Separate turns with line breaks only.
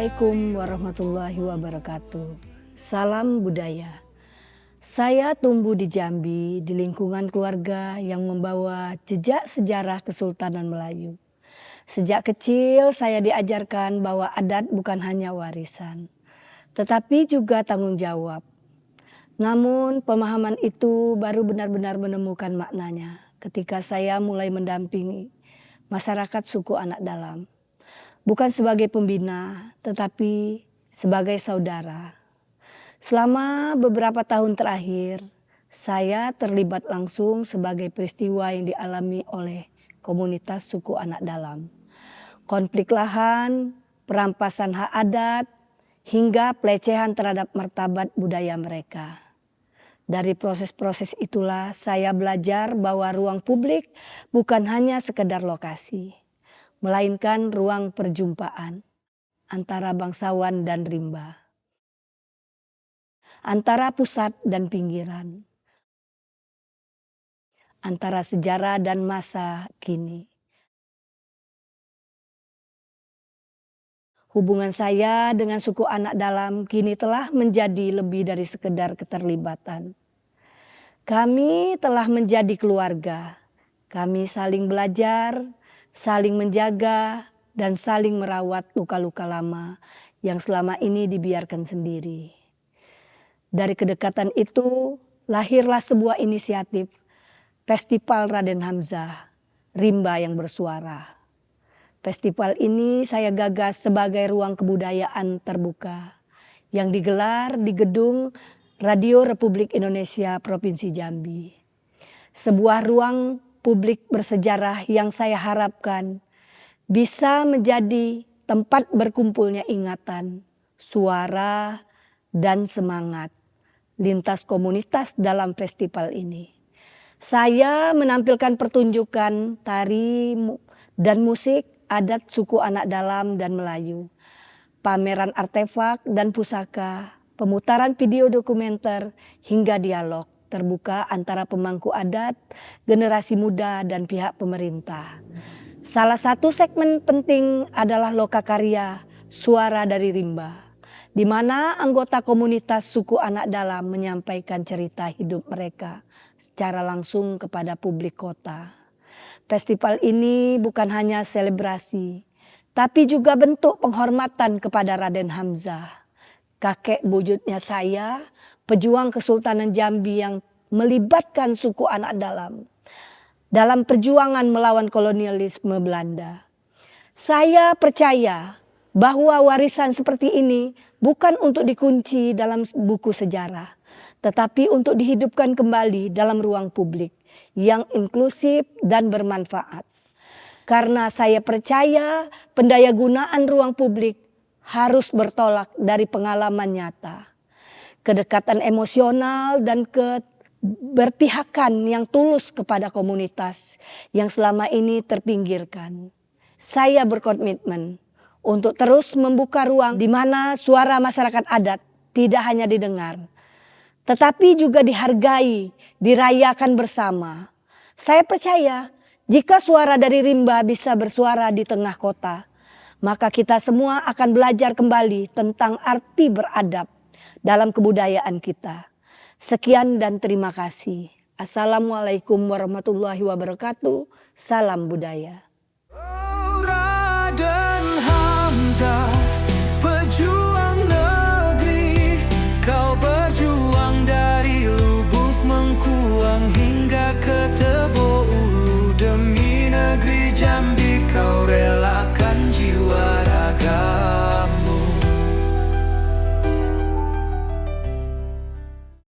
Assalamualaikum warahmatullahi wabarakatuh. Salam budaya. Saya tumbuh di Jambi di lingkungan keluarga yang membawa jejak sejarah Kesultanan Melayu. Sejak kecil saya diajarkan bahwa adat bukan hanya warisan, tetapi juga tanggung jawab. Namun pemahaman itu baru benar-benar menemukan maknanya ketika saya mulai mendampingi masyarakat suku Anak Dalam. Bukan sebagai pembina, tetapi sebagai saudara. Selama beberapa tahun terakhir, saya terlibat langsung sebagai peristiwa yang dialami oleh komunitas suku Anak Dalam. Konflik lahan, perampasan hak adat, hingga pelecehan terhadap martabat budaya mereka. Dari proses-proses itulah saya belajar bahwa ruang publik bukan hanya sekedar lokasi, melainkan ruang perjumpaan antara bangsawan dan rimba, antara pusat dan pinggiran, antara sejarah dan masa kini. Hubungan saya dengan suku Anak Dalam kini telah menjadi lebih dari sekedar keterlibatan. Kami telah menjadi keluarga. Kami saling belajar, saling menjaga, dan saling merawat luka-luka lama yang selama ini dibiarkan sendiri. Dari kedekatan itu lahirlah sebuah inisiatif Festival Raden Hamzah, Rimba yang Bersuara. Festival ini saya gagas sebagai ruang kebudayaan terbuka yang digelar di gedung Radio Republik Indonesia Provinsi Jambi. Sebuah ruang publik bersejarah yang saya harapkan bisa menjadi tempat berkumpulnya ingatan, suara, dan semangat lintas komunitas dalam festival ini. Saya menampilkan pertunjukan tari dan musik adat suku Anak Dalam dan Melayu, pameran artefak dan pusaka, pemutaran video dokumenter, hingga dialog terbuka antara pemangku adat, generasi muda, dan pihak pemerintah. Salah satu segmen penting adalah lokakarya Suara dari Rimba, di mana anggota komunitas suku Anak Dalam menyampaikan cerita hidup mereka secara langsung kepada publik kota. Festival ini bukan hanya selebrasi, tapi juga bentuk penghormatan kepada Raden Hamzah, kakek buyutnya saya, pejuang Kesultanan Jambi yang melibatkan suku Anak dalam perjuangan melawan kolonialisme Belanda. Saya percaya bahwa warisan seperti ini bukan untuk dikunci dalam buku sejarah, tetapi untuk dihidupkan kembali dalam ruang publik yang inklusif dan bermanfaat. Karena saya percaya pendayagunaan ruang publik harus bertolak dari pengalaman nyata, kedekatan emosional, dan keberpihakan yang tulus kepada komunitas yang selama ini terpinggirkan. Saya berkomitmen untuk terus membuka ruang di mana suara masyarakat adat tidak hanya didengar, tetapi juga dihargai, dirayakan bersama. Saya percaya jika suara dari Rimba bisa bersuara di tengah kota, maka kita semua akan belajar kembali tentang arti beradab dalam kebudayaan kita. Sekian dan terima kasih. Assalamualaikum warahmatullahi wabarakatuh. Salam budaya.